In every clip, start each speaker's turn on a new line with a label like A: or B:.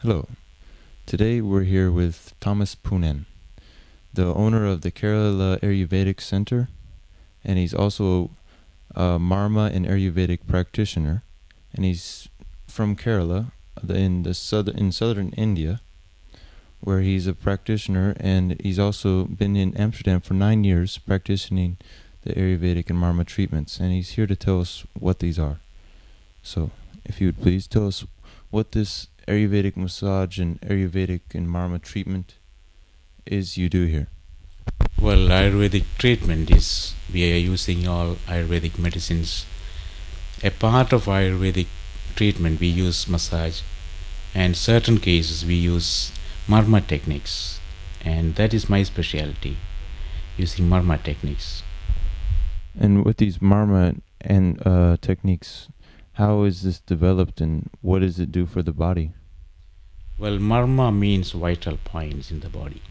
A: Hello. Today we're here with Thomas Punnen, the owner of the Kerala Ayurvedic Center, and he's also a Marma and Ayurvedic practitioner, and he's from Kerala in southern India, where he's a practitioner, and he's also been in Amsterdam for 9 years practicing the Ayurvedic and Marma treatments, and he's here to tell us what these are. So, if you would please tell us what this Ayurvedic massage and Ayurvedic and Marma treatment is you do here.
B: Well, Ayurvedic treatment is, we are using all Ayurvedic medicines. A part of Ayurvedic treatment we use massage, and certain cases we use Marma techniques, and that is my specialty, using Marma techniques.
A: And with these Marma and techniques, how is this developed and what does it do for the body?
B: Well, Marma means vital points in the body.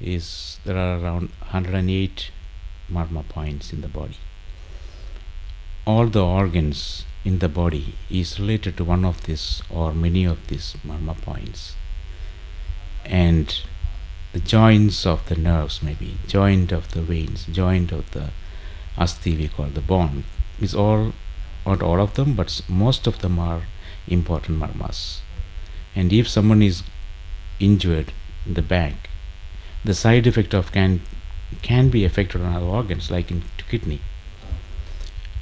B: There are around 108 Marma points in the body. All the organs in the body is related to one of these or many of these Marma points. And the joints of the nerves, maybe joint of the veins, joint of the asthi, we call the bone, is all, not all of them, but most of them are important Marmas. And if someone is injured in the back, the side effect of can be affected on other organs, like in kidney,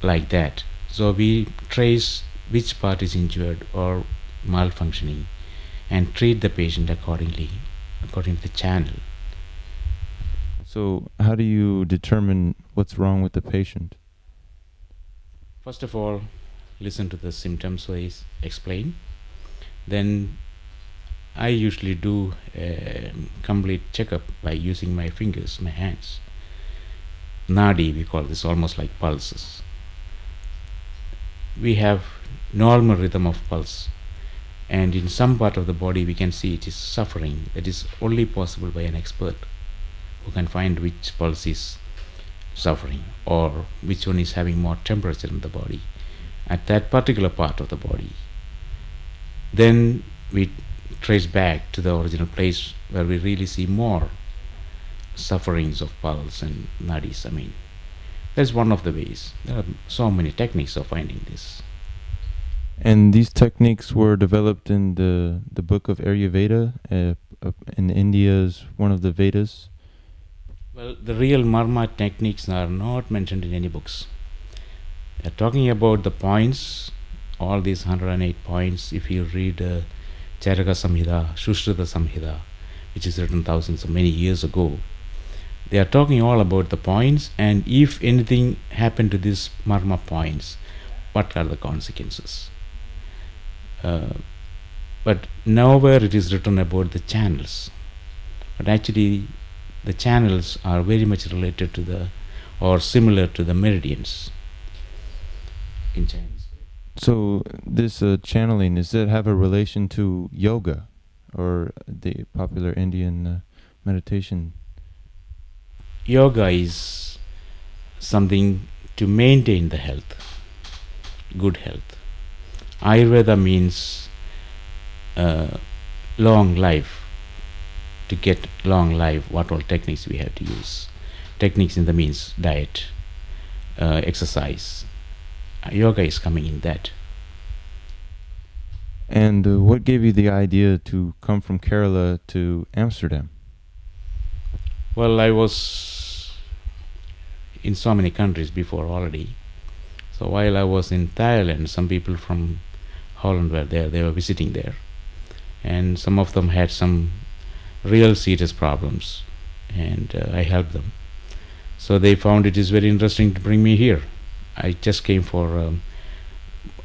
B: like that. So we trace which part is injured or malfunctioning and treat the patient accordingly, according to the channel.
A: So how do you determine what's wrong with the patient?
B: First of all, listen to the symptoms I explain. Then I usually do a complete checkup by using my fingers, my hands. Nadi, we call this, almost like pulses. We have normal rhythm of pulse, and in some part of the body we can see it is suffering. That is only possible by an expert who can find which pulse is suffering or which one is having more temperature in the body at that particular part of the body. Then we trace back to the original place where we really see more sufferings of pulse and nadis. That's one of the ways. There are so many techniques of finding this.
A: And these techniques were developed in the book of Ayurveda, in India's one of the Vedas.
B: Well, the real Marma techniques are not mentioned in any books. They're talking about the points, all these 108 points. If you read Charaka Samhita, Shushrita Samhita, which is written thousands of many years ago, they are talking all about the points, and if anything happened to these Marma points, what are the consequences? But nowhere it is written about the channels. But actually, the channels are very much related to or similar to the meridians in Chinese.
A: So this channeling, does that have a relation to yoga or the popular Indian meditation?
B: Yoga is something to maintain the health, good health. Ayurveda means long life. To get long life, what all techniques we have to use. Techniques in the means diet, exercise. Yoga is coming in that.
A: And what gave you the idea to come from Kerala to Amsterdam?
B: Well, I was in so many countries before already. So while I was in Thailand, some people from Holland were there. They were visiting there, and some of them had some real serious problems, and I helped them. So they found it is very interesting to bring me here. I just came for a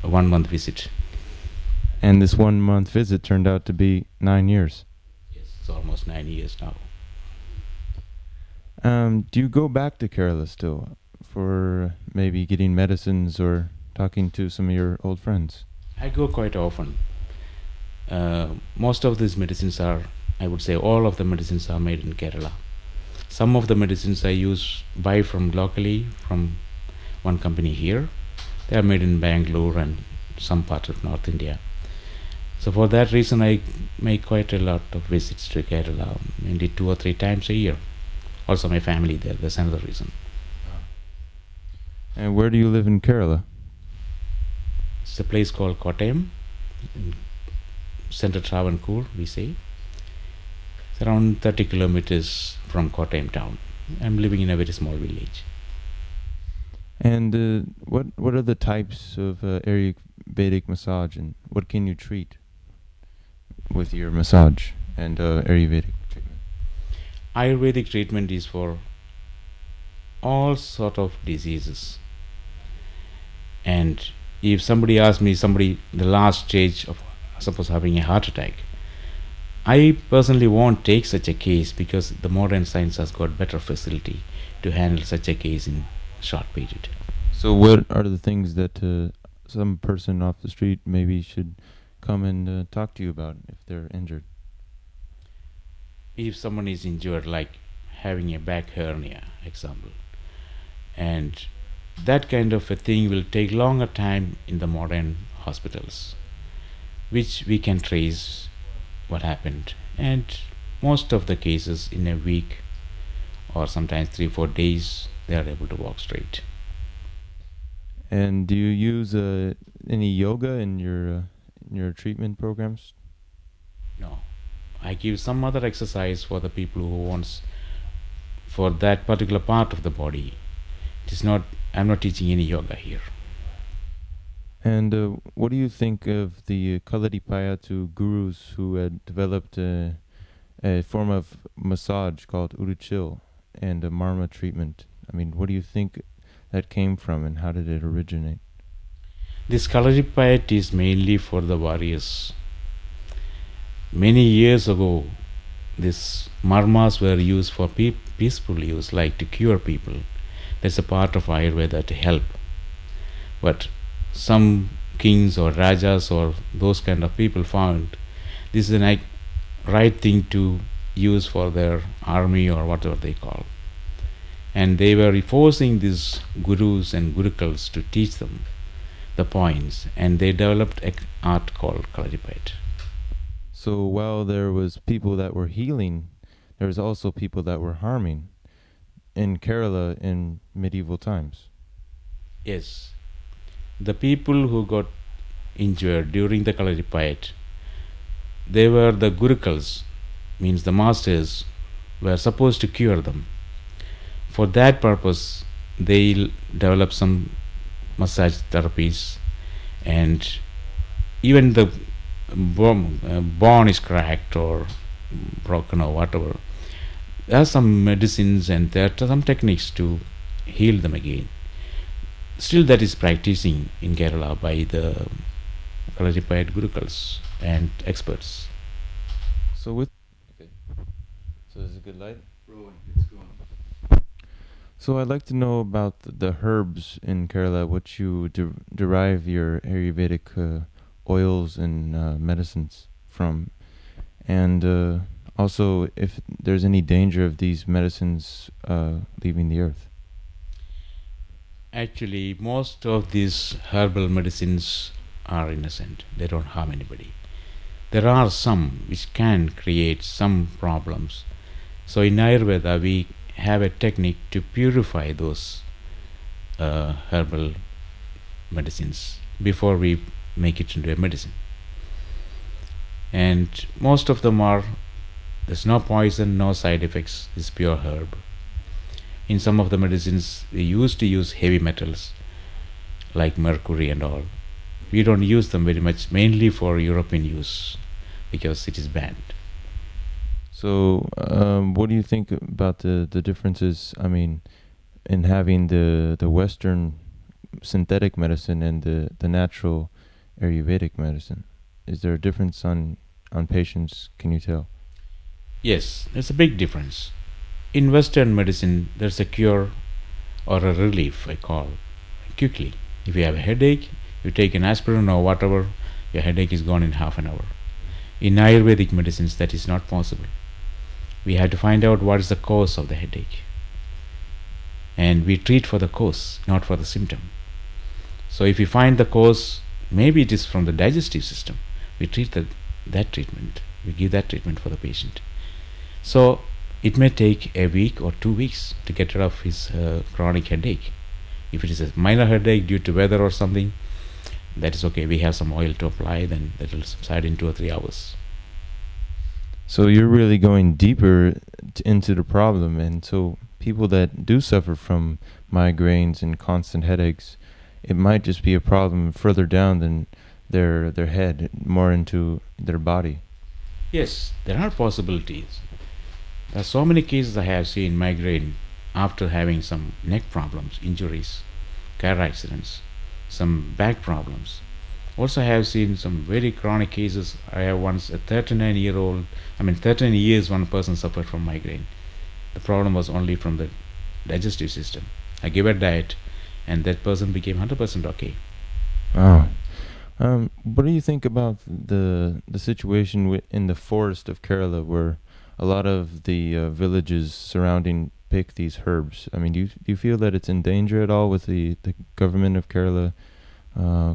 B: 1 month visit.
A: And this 1 month visit turned out to be 9 years.
B: Yes, it's almost 9 years now.
A: Do you go back to Kerala still for maybe getting medicines or talking to some of your old friends?
B: I go quite often. Most of these medicines are, I would say all of the medicines are made in Kerala. Some of the medicines I buy from locally from one company here. They are made in Bangalore and some part of North India. So for that reason, I make quite a lot of visits to Kerala, maybe 2 or 3 times a year. Also, my family there. That's another reason.
A: And where do you live in Kerala?
B: It's a place called Kottayam, in Central Travancore, we say. It's around 30 kilometers from Kottayam town. I'm living in a very small village.
A: And what are the types of Ayurvedic massage, and what can you treat with your massage and Ayurvedic treatment?
B: Ayurvedic treatment is for all sort of diseases. And if somebody asks me, the last stage of suppose having a heart attack, I personally won't take such a case, because the modern science has got better facility to handle such a case in short period.
A: So what are the things that some person off the street maybe should come and talk to you about if they're injured?
B: If someone is injured, like having a back hernia, example, and that kind of a thing will take longer time in the modern hospitals, which we can trace what happened, and most of the cases in a week or sometimes 3-4 days they are able to walk straight.
A: And do you use any yoga in your treatment programs?
B: No, I give some other exercise for the people who wants for that particular part of the body. It is not, I'm not teaching any yoga here.
A: And what do you think of the Kaladipayattu gurus who had developed a form of massage called Uruchil and a Marma treatment? I mean, what do you think that came from, and how did it originate?
B: This Kaladipayat is mainly for the warriors. Many years ago, these marmas were used for peaceful use, like to cure people. That's a part of Ayurveda to help. But some kings or rajas or those kind of people found this is a right thing to use for their army or whatever they call. And they were forcing these gurus and gurukuls to teach them the points, and they developed an art called Kaladipayat.
A: So while there was people that were healing, there was also people that were harming in Kerala in medieval times.
B: Yes. The people who got injured during the Kaladipayat, they were the gurukuls, means the masters were supposed to cure them. For that purpose, they developed some massage therapies, and even the bone is cracked or broken or whatever, there are some medicines and there are some techniques to heal them again. Still, that is practicing in Kerala by the Kaladipayat gurukuls and experts.
A: So with so is it good light?
C: Rolling, it's going.
A: So I'd like to know about the herbs in Kerala, which you derive your Ayurvedic oils and medicines from, and also if there's any danger of these medicines leaving the earth.
B: Actually, most of these herbal medicines are innocent. They don't harm anybody. There are some which can create some problems. So in Ayurveda, we have a technique to purify those herbal medicines before we make it into a medicine. And most of them are, there's no poison, no side effects, it's pure herb. In some of the medicines, we used to use heavy metals like mercury and all. We don't use them very much, mainly for European use, because it is banned.
A: So what do you think about the differences, I mean, in having the Western synthetic medicine and the natural Ayurvedic medicine? Is there a difference on patients, can you tell?
B: Yes, there's a big difference. In Western medicine, there's a cure or a relief, I call, quickly. If you have a headache, you take an aspirin or whatever, your headache is gone in half an hour. In Ayurvedic medicines, that is not possible. We have to find out what is the cause of the headache. And we treat for the cause, not for the symptom. So if we find the cause, maybe it is from the digestive system, we treat that treatment. We give that treatment for the patient. So it may take a week or 2 weeks to get rid of his chronic headache. If it is a minor headache due to weather or something, that is okay. We have some oil to apply, then that will subside in 2 or 3 hours.
A: So you're really going deeper into the problem, and so people that do suffer from migraines and constant headaches, it might just be a problem further down than their head, more into their body.
B: Yes, there are possibilities. There are so many cases I have seen migraine after having some neck problems, injuries, car accidents, some back problems. Also, I have seen some very chronic cases. I have once a 13 years one person suffered from migraine. The problem was only from the digestive system. I gave a diet and that person became 100% okay.
A: Wow. What do you think about the situation in the forest of Kerala, where a lot of the villages surrounding pick these herbs? I mean, do you feel that it's in danger at all with the government of Kerala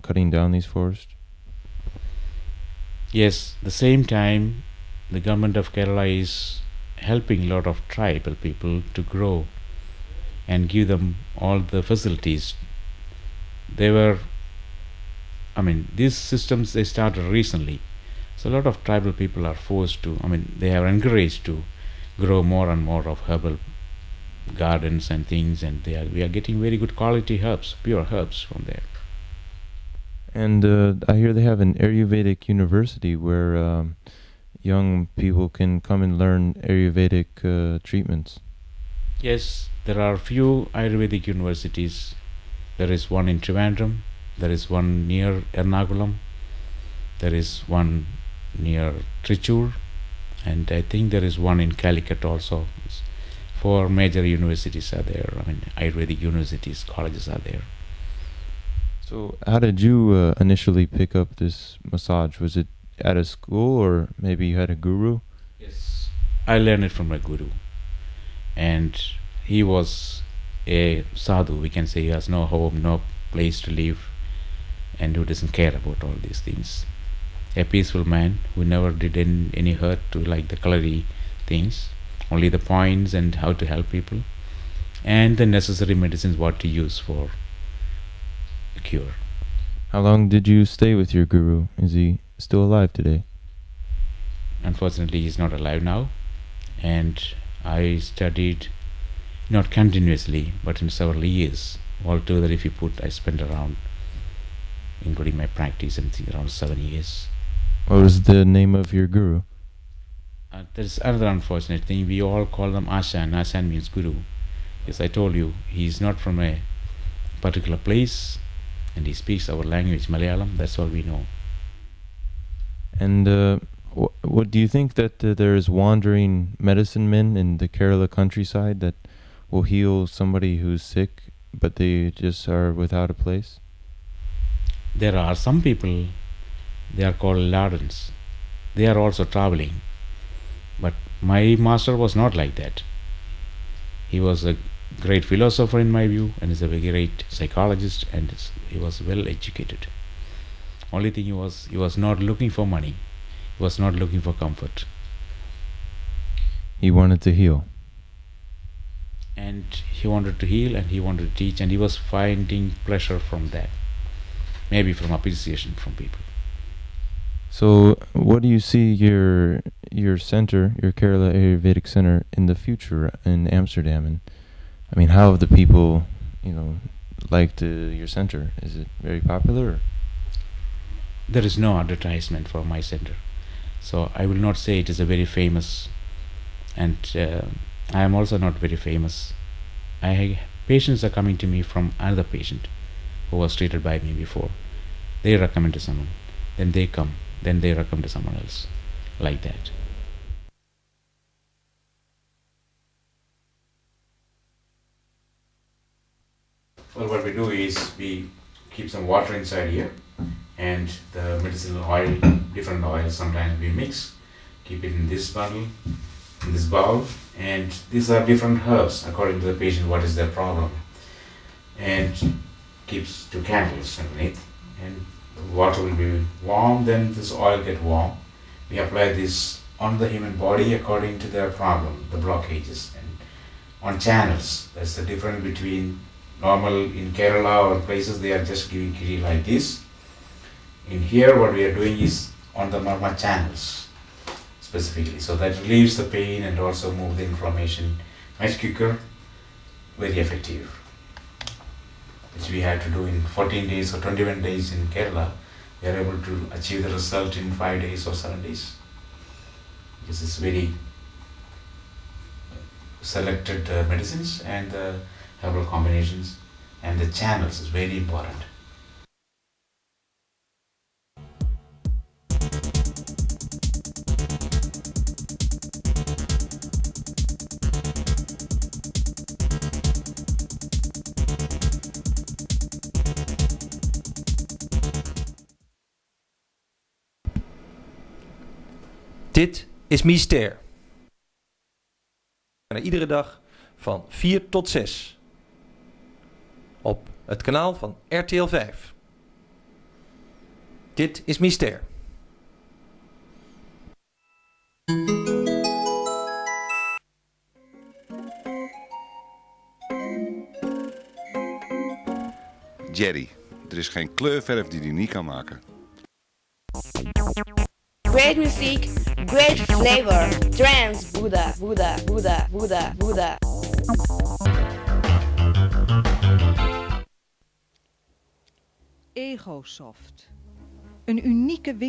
A: cutting down these forests?
B: Yes, the same time the government of Kerala is helping a lot of tribal people to grow and give them all the facilities. These systems, they started recently. So a lot of tribal people are forced to, they are encouraged to grow more and more of herbal gardens and things, and we are getting very good quality herbs, pure herbs from there.
A: And I hear they have an Ayurvedic university where young people can come and learn Ayurvedic treatments.
B: Yes, there are few Ayurvedic universities. There is one in Trivandrum, there is one near Ernakulam, there is one near Trichur, and I think there is one in Calicut also. 4 major universities are there. Ayurvedic universities, colleges are there.
A: So how did you initially pick up this massage? Was it at a school, or maybe you had a guru?
B: Yes, I learned it from my guru, and he was a sadhu. We can say he has no home, no place to live, and who doesn't care about all these things. A peaceful man who never did any hurt to like the colory things, only the points and how to help people, and the necessary medicines what to use for a cure.
A: How long did you stay with your guru? Is he still alive today?
B: Unfortunately, he's not alive now, and I studied not continuously but in several years. Altogether, if you put, I spent around, including my practice, and around 7 years.
A: What was the name of your guru?
B: There's another unfortunate thing. We all call them Ashan. Ashan means guru. Yes, I told you, he's not from a particular place, and he speaks our language, Malayalam. That's all we know.
A: And what do you think that there's wandering medicine men in the Kerala countryside that will heal somebody who's sick, but they just are without a place?
B: There are some people, they are called ladans. They are also traveling. But my master was not like that. He was a great philosopher in my view, and is a very great psychologist, and he was well educated. Only thing, he was not looking for money. He was not looking for comfort.
A: He wanted to heal.
B: And he wanted to heal, and he wanted to teach, and he was finding pleasure from that. Maybe from appreciation from people.
A: So what do you see your center, your Kerala Ayurvedic Center, in the future in Amsterdam? And how have the people, liked your center? Is it very popular?
B: There is no advertisement for my center, so I will not say it is a very famous, and I am also not very famous. Patients are coming to me from another patient who was treated by me before. They recommend to someone, then they come, then they recommend to someone else, like that. Well, what we do is we keep some water inside here, and the medicinal oil, different oils, sometimes we mix, keep it in this bottle, in this bowl, and these are different herbs according to the patient, what is their problem, and keeps 2 candles underneath, and The water will be warm, then this oil get warm. We apply this on the human body according to their problem, the blockages, and on channels. That's the difference between normal in Kerala or places they are just giving kiri like this. In here what we are doing is on the marma channels specifically, so that relieves the pain and also move the inflammation much quicker, very effective, which we had to do in 14 days or 21 days in Kerala. We are able to achieve the result in 5 days or 7 days, because it's very selected medicines and herbal combinations, and the channels is very important.
C: Dit is Mysteer. Iedere dag van 4 tot 6. Op het kanaal van RTL 5. Dit is Mysteer.
D: Jerry. Er is geen kleurverf die hij niet kan maken.
E: Great music, great flavor. Trance, Buddha, Buddha, Buddha, Buddha, Buddha.
F: EgoSoft. Een unieke